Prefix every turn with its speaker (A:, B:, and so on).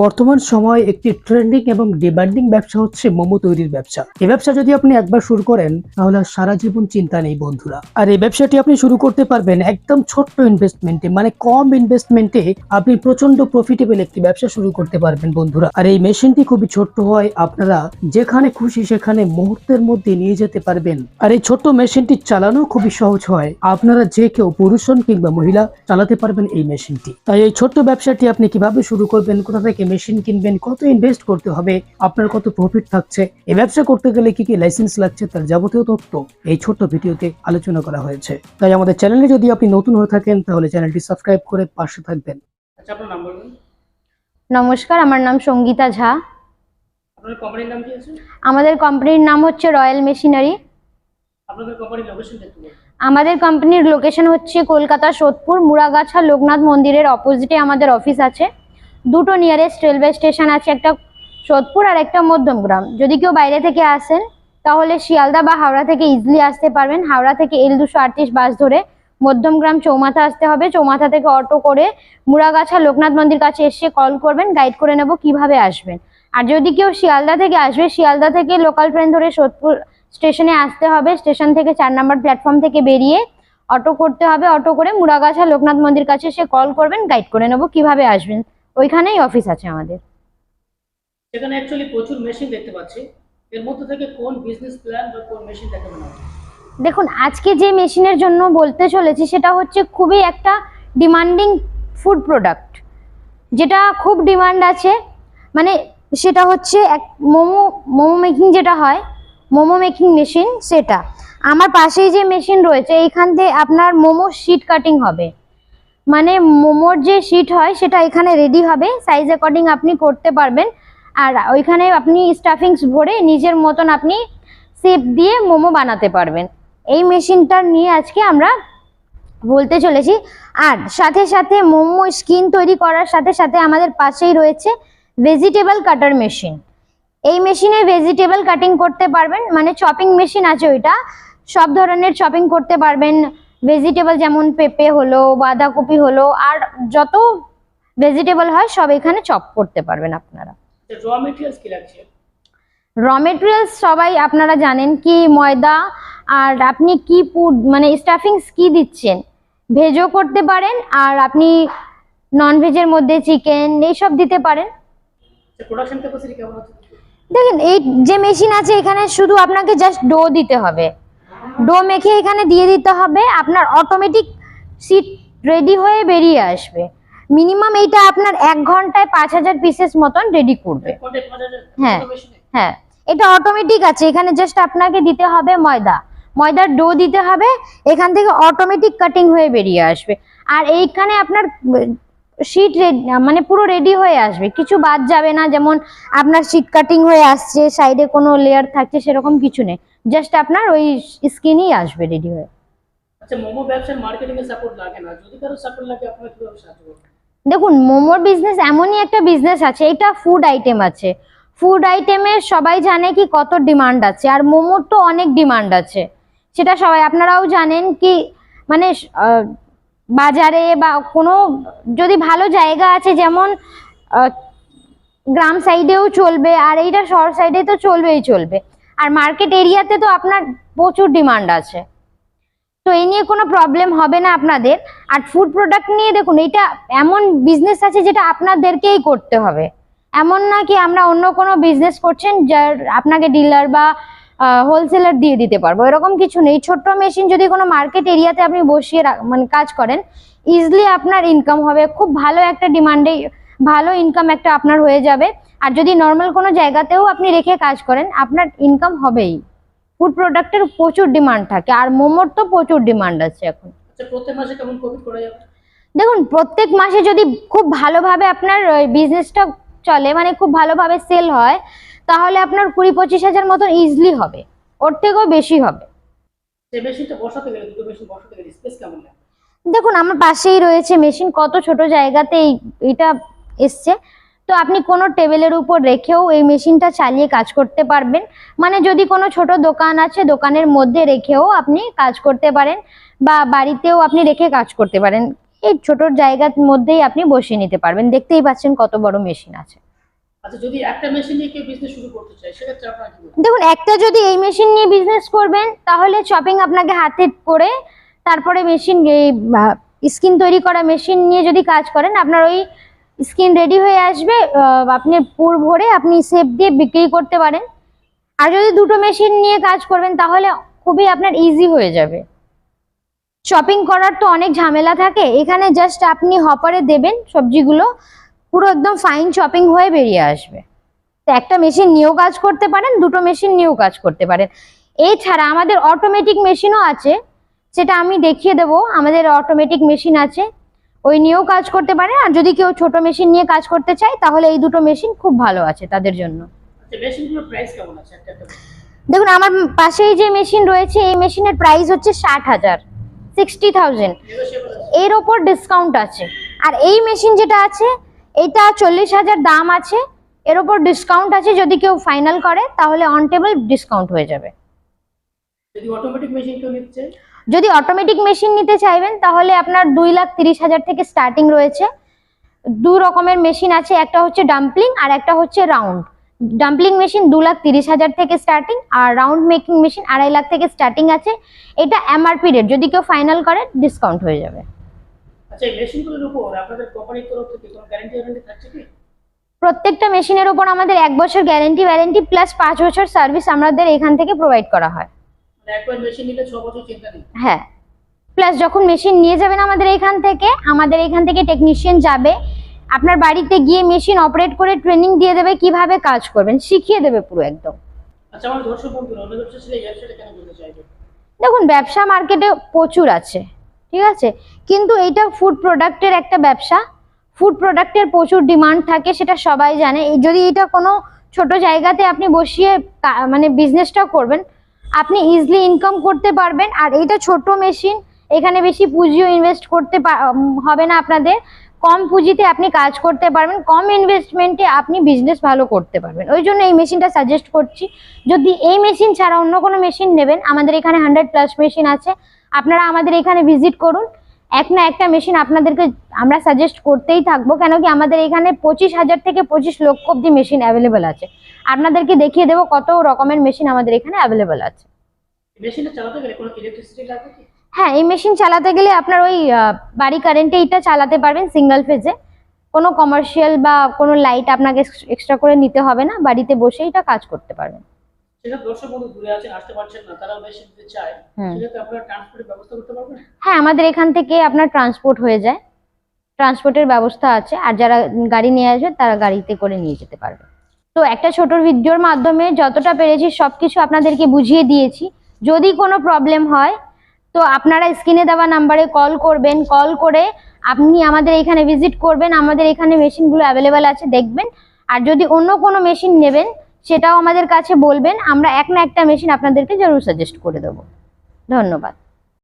A: বর্তমান সময়ে একটি ট্রেন্ডিং এবং ডিমান্ডিং ব্যবসা হচ্ছে মোমো তৈরির ব্যবসা। এই ব্যবসা যদি আপনি একবার শুরু করেন তাহলে আর সারা জীবন চিন্তা নেই বন্ধুরা। আর এই ব্যবসাটি আপনি শুরু করতে পারবেন একদম ছোট্ট ইনভেস্টমেন্টে, মানে কম ইনভেস্টমেন্টে আপনি প্রচন্ড প্রফিটেবল একটি ব্যবসা শুরু করতে পারবেন বন্ধুরা। আর এই মেশিনটি খুবই ছোট্ট হয়, আপনারা যেখানে খুশি সেখানে মুহূর্তের মধ্যে নিয়ে যেতে পারবেন। আর এই ছোট্ট মেশিনটি চালানো খুবই সহজ হয়, আপনারা যে কেউ পুরুষ হন কিংবা মহিলা চালাতে পারবেন এই মেশিনটি। তাই এই ছোট্ট ব্যবসাটি আপনি কিভাবে শুরু করবেন, কোথা থেকে মেশিন কিনবেন, কত ইনভেস্ট করতে হবে, আপনার কত প্রফিট থাকছে, এই ব্যবসা করতে গেলে কি কি লাইসেন্স লাগছে, তার যাবতীয় তথ্য এই ছোট্ট ভিডিওতে আলোচনা করা হয়েছে। তাই আমাদের চ্যানেলে যদি আপনি নতুন হয়ে থাকেন তাহলে চ্যানেলটি সাবস্ক্রাইব করে পাশে থাকবেন। আচ্ছা, আপনার নাম বলবেন।
B: নমস্কার, আমার নাম সঙ্গীতা ঝা।
A: আপনাদের কোম্পানির নাম কি আছে?
B: আমাদের কোম্পানির নাম হচ্ছে রয়্যাল মেশিনারি।
A: আপনাদের কোম্পানির লোকেশন একটু বলুন।
B: আমাদের কোম্পানির লোকেশন হচ্ছে কলকাতা সোদপুর মুড়াগাছা লোকনাথ মন্দিরের অপোজিটে আমাদের অফিস আছে। দুটো নিয়ারেস্ট রেলওয়ে স্টেশন আছে, একটা সোদপুর আর একটা মধ্যমগ্রাম। যদি কেউ বাইরে থেকে আসেন তাহলে শিয়ালদা বা হাওড়া থেকে ইজিলি আসতে পারবেন। হাওড়া থেকে L238 বাস ধরে মধ্যমগ্রাম চৌমাথা আসতে হবে। চৌমাথা থেকে অটো করে মুড়াগাছা লোকনাথ মন্দির কাছে এসে কল করবেন, গাইড করে নেব কিভাবে আসবেন। আর যদি কেউ শিয়ালদা থেকে আসবে, শিয়ালদা থেকে লোকাল ট্রেন ধরে সোদপুর স্টেশনে আসতে হবে। স্টেশন থেকে 4 নম্বর প্ল্যাটফর্ম থেকে বেরিয়ে অটো করতে হবে। অটো করে মুড়াগাছা লোকনাথ মন্দির কাছে এসে কল করবেন, গাইড করে নেব কিভাবে আসবেন। ওইখানেই অফিস আছে আমাদের।
A: এখানে অ্যাকচুয়ালি প্রচুর মেশিন দেখতে পাচ্ছি, এর মধ্যে থেকে কোন বিজনেস প্ল্যান বা কোন মেশিন দেখাবেন আপনি?
B: দেখুন, আজকে যে মেশিনের জন্য বলতে চলেছি সেটা হচ্ছে খুবই একটা ডিমান্ডিং ফুড প্রোডাক্ট, যেটা খুব ডিমান্ড আছে। মানে সেটা হচ্ছে মোমো মেকিং, যেটা হয় মোমো মেকিং মেশিন। সেটা আমার পাশেই যে মেশিন রয়েছে, এইখান থেকে আপনার মোমো শিট কাটিং হবে। মানে মোমোর যে শিট হয় সেটা এখানে রেডি হবে, সাইজ অ্যাকর্ডিং আপনি করতে পারবেন। আর ওইখানে আপনি স্টাফিংস ভরে নিজের মতন আপনি শেপ দিয়ে মোমো বানাতে পারবেন। এই মেশিনটা নিয়ে আজকে আমরা বলতে চলেছি। আর সাথে সাথে মোমো স্কিন তৈরি করার সাথে সাথে আমাদের পাশেই রয়েছে ভেজিটেবল কাটার মেশিন। এই মেশিনে ভেজিটেবল কাটিং করতে পারবেন, মানে চপিং মেশিন আছে ওইটা, সব ধরনের চপিং করতে পারবেন। ভেজিটেবল যেমন পেঁপে হলো, বাঁধাকপি হলো, আর যত ভেজিটেবল হয় সব এখানে চপ করতে পারবেন আপনারা।
A: র মেটেরিয়ালস কি লাগছে?
B: র মেটেরিয়ালস সবাই আপনারা জানেন কি, ময়দা। আর আপনি কি মানে স্টাফিংস কি দিচ্ছেন, ভেজও করতে পারেন, আর আপনি নন ভেজের মধ্যে চিকেন এইসব দিতে পারেন।
A: প্রোডাকশন ক্যাপাসিটি কেমন আছে?
B: দেখেন, এই যে মেশিন আছে এখানে শুধু আপনাকে জাস্ট ডো দিতে হবে, ডো মেখে এখানে দিয়ে দিতে হবে, আপনার অটোমেটিক সিট রেডি হয়ে বেরিয়ে আসবে। মিনিমাম এইটা আপনার 1 ঘন্টায় 5000 পিসেস মতন রেডি করবে। হ্যাঁ হ্যাঁ, এটা অটোমেটিক আছে। এখানে জাস্ট আপনাকে দিতে হবে ময়দার ডো দিতে হবে, এখান থেকে অটোমেটিক কাটিং হয়ে বেরিয়ে আসবে। আর এইখানে আপনার শীট মানে পুরো রেডি হয়ে আসবে, কিছু বাদ যাবে না। যেমন আপনার শীট কাটিং হয়ে আসছে, সাইডে কোনো লেয়ার থাকছে, সেরকম কিছু নেই, জাস্ট আপনার ওই স্কিনই আসবে রেডি হয়ে।
A: আচ্ছা, মোমো ব্যবসার মার্কেটিং এর সাপোর্ট লাগে না, যদি কারো সাপোর্ট লাগে আপনারা কিভাবে সাহায্য করবেন?
B: দেখুন, মোমোর বিজনেস এমনই একটা বিজনেস আছে, এটা ফুড আইটেম আছে। ফুড আইটেমের সবাই জানে কি কত ডিমান্ড আছে, আর মোমোর তো অনেক ডিমান্ড আছে, সেটা সবাই আপনারাও জানেন কি। মানে বাজারে বা কোনো যদি ভালো জায়গা আছে, যেমন গ্রাম সাইডেও চলবে, আর এইটা শহর সাইডে তো চলবে। আর মার্কেট এরিয়াতে তো আপনার প্রচুর ডিমান্ড আছে, তো এই নিয়ে কোনো প্রবলেম হবে না আপনাদের। আর ফুড প্রোডাক্ট নিয়ে দেখুন, এটা এমন বিজনেস আছে যেটা আপনাদেরকেই করতে হবে। এমন না কি আমরা অন্য কোনো বিজনেস করছেন যার আপনাকে ডিলার বা হোলসেলার দিয়ে দিতে পারবো, এরকম কিছু নেই। ছোট্ট মেশিন যদি কোনো মার্কেট এরিয়াতে আপনি বসিয়ে মানে কাজ করেন, ইজিলি আপনার ইনকাম হবে। খুব ভালো একটা ডিমান্ডে ভালো ইনকাম একটা আপনার হয়ে যাবে। আর যদি নর্মাল কোনো জায়গাতেও আপনি রেখে কাজ করেন, আপনার ইনকাম হবেই। ফুড প্রোডাক্টের প্রচুর ডিমান্ড থাকে, আর মোমোর তো প্রচুর ডিমান্ড আছে এখন।
A: আচ্ছা, প্রত্যেক মাসে কেমন প্রফিট করা যাবে?
B: দেখুন, প্রত্যেক মাসে যদি খুব ভালোভাবে আপনার বিজনেসটা চলে, মানে খুব ভালোভাবে সেল হয়, তাহলে আপনার 20-25 হাজার মতন ইজিলি হবে, ওর থেকেও বেশি হবে।
A: এই মেশিনটা বসাতে গেলে, দুটো মেশিন বসাতে গেলে স্পেস কেমন লাগে?
B: দেখুন, আমার পাশেই রয়েছে মেশিন, কত ছোট জায়গাতে এটা এসছে। তো আপনি কোনো টেবিলের উপর রেখেও এই মেশিনটা চালিয়ে কাজ করতে পারবেন। মানে যদি কোনো ছোট দোকান আছে, দোকানের মধ্যে রেখেও আপনি কাজ করতে পারেন, বা বাড়িতেও আপনি রেখে কাজ করতে পারেন। এই ছোট জায়গার মধ্যেই আপনি বসিয়ে নিতে পারবেন। দেখতেই পাচ্ছেন কত বড় মেশিন আছে।
A: আচ্ছা, যদি একটা মেশিন নিয়ে কেউ বিজনেস শুরু করতে চায় সেক্ষেত্রে আপনারা কি বলবেন?
B: দেখুন, একটা যদি এই মেশিন নিয়ে বিজনেস করবেন তাহলে চপিং আপনাকে হাতে করে তারপরে মেশিন স্কিন তৈরি করা মেশিন নিয়ে যদি কাজ করেন আপনার ওই স্কিন রেডি হয়ে আসবে, আপনি পুর ভরে আপনি শেপ দিয়ে বিক্রি করতে পারেন। আর যদি দুটো মেশিন নিয়ে কাজ করবেন তাহলে খুবই আপনার ইজি হয়ে যাবে। চপিং করার তো অনেক ঝামেলা থাকে, এখানে জাস্ট আপনি হপারে দেবেন সবজিগুলো, পুরো একদম ফাইন চপিং হয়ে বেরিয়ে আসবে। তো একটা মেশিন নিয়েও কাজ করতে পারেন, দুটো মেশিন নিয়েও কাজ করতে পারেন। এছাড়া আমাদের অটোমেটিক মেশিনও আছে, সেটা আমি দেখিয়ে দেবো। আমাদের অটোমেটিক মেশিন আছে, ওই নিয়েও কাজ করতে পারেন। আর যদি কেউ ছোট মেশিন নিয়ে কাজ করতে চায় তাহলে এই দুটো মেশিন খুব ভালো আছে তাদের জন্য।
A: আচ্ছা, মেশিনগুলোর প্রাইস কেমন আছে একটা একটা?
B: দেখুন, আমার পাশেই যে মেশিন রয়েছে এই মেশিনের প্রাইস হচ্ছে 60,000, 60,000।
A: নেগোশিয়েবল আছে?
B: এর ওপর ডিসকাউন্ট আছে। আর এই মেশিন যেটা আছে এটা 40,000 দাম আছে, এর ওপর ডিসকাউন্ট আছে। যদি কেউ ফাইনাল করে তাহলে অন টেবল ডিসকাউন্ট হয়ে যাবে।
A: যদি অটোমেটিক মেশিন কেউ নিতে চায়?
B: যদি অটোমেটিক মেশিন নিতে চাইবেন তাহলে আপনার 2,30,000 থেকে স্টার্টিং রয়েছে। দু রকমের মেশিন আছে, একটা হচ্ছে ডাম্পলিং আর একটা হচ্ছে রাউন্ড। ডাম্পলিং মেশিন 2,30,000 থেকে স্টার্টিং, আর রাউন্ড মেকিং মেশিন 2.5 লাখ থেকে স্টার্টিং আছে। এটা এমআরপি রেট, যদি কেউ ফাইনাল করে ডিসকাউন্ট হয়ে যাবে।
A: আচ্ছা, এই মেশিনগুলোর উপর আপনাদের কোম্পানির তরফ থেকে কোনো গ্যারান্টি থাকছে কি?
B: প্রত্যেকটা মেশিনের উপর আমাদের 1 বছর গ্যারেন্টি ওয়ারেন্টি প্লাস 5 বছর সার্ভিস আমাদের এখান থেকে প্রোভাইড করা হয়।
A: মানে একবার মেশিন নিলে 6 বছর চিন্তা নেই?
B: হ্যাঁ, প্লাস যখন মেশিন নিয়ে যাবেন আমাদের এখান থেকে টেকনিশিয়ান যাবে আপনার বাড়িতে গিয়ে মেশিন অপারেট করে ট্রেনিং দিয়ে দেবে, কিভাবে কাজ করবেন শিখিয়ে দেবে পুরো একদম।
A: আচ্ছা, আমার দর্শক বন্ধুরা অন্য ব্যবসা ছিল, এই ব্যবসাটা কেন করতে চাইবে?
B: দেখুন, ব্যবসা মার্কেটে প্রচুর আছে, ঠিক আছে, কিন্তু এইটা ফুড প্রোডাক্টের একটা ব্যবসা। ফুড প্রোডাক্টের প্রচুর ডিমান্ড থাকে, সেটা সবাই জানে। যদি এটা কোনো ছোট জায়গাতে আপনি বসিয়ে মানে বিজনেসটা করবেন, আপনি ইজিলি ইনকাম করতে পারবেন। আর এইটা ছোট মেশিন, এখানে বেশি পুঁজিও ইনভেস্ট করতে হবে না আপনাদের। কম পুঁজিতে আপনি কাজ করতে পারবেন, কম ইনভেস্টমেন্টে আপনি বিজনেস ভালো করতে পারবেন। ওই জন্য এই মেশিনটা সাজেস্ট করছি। যদি এই মেশিন ছাড়া অন্য কোনো মেশিন নেবেন, আমাদের এখানে 100+ মেশিন আছে। আপনারা আমাদের এখানে ভিজিট করুন, এক না একটা মেশিন আপনাদেরকে আমরা সাজেস্ট করতেই থাকবো। কেন কি আমাদের এখানে 25,000 থেকে 25 লক্ষ অব্দি মেশিন অ্যাভেলেবেল আছে। আপনাদেরকে দেখিয়ে দেবো কত রকমের মেশিন আমাদের এখানে অ্যাভেলেবেল আছে।
A: মেশিনটা চালাতে গেলে কোনো ইলেকট্রিসিটি লাগবে কি?
B: হ্যাঁ, এই মেশিন চালাতে গেলে আপনার ওই বাড়ি কারেন্টে এটা চালাতে পারবেন সিঙ্গেল ফেজে। কোনো কমার্শিয়াল বা কোনো লাইট আপনাকে এক্সট্রা করে নিতে হবে না, বাড়িতে বসে এটা কাজ করতে পারবেন।
A: সেটা দর্শক বন্ধু দূরে আছেন, আসতে পারছেন না, তারাও মেশিন নিতে চায়, সেক্ষেত্রে আপনারা ট্রান্সপোর্টের ব্যবস্থা করতে পারবেন?
B: হ্যাঁ, আমাদের এখান থেকে আপনার ট্রান্সপোর্ট হয়ে যায়, ট্রান্সপোর্টের ব্যবস্থা আছে। আর যারা গাড়ি নিয়ে আসবে তারা গাড়িতে করে নিয়ে যেতে পারবে। তো একটা ছোট ভিডিওর মাধ্যমে যতটা পেরেছি সবকিছু আপনাদেরকে বুঝিয়ে দিয়েছি। যদি কোনো প্রবলেম হয় তো আপনারা স্ক্রিনে দেওয়া নাম্বারে কল করবেন, কল করে আপনি আমাদের এখানে ভিজিট করবেন। আমাদের এখানে মেশিনগুলো অ্যাভেলেবেল আছে, দেখবেন। আর যদি অন্য কোনো মেশিন নেবেন সেটাও আমাদের কাছে বলবেন, আমরা এক না একটা মেশিন আপনাদেরকে জরুর সাজেস্ট করে দেবো। ধন্যবাদ।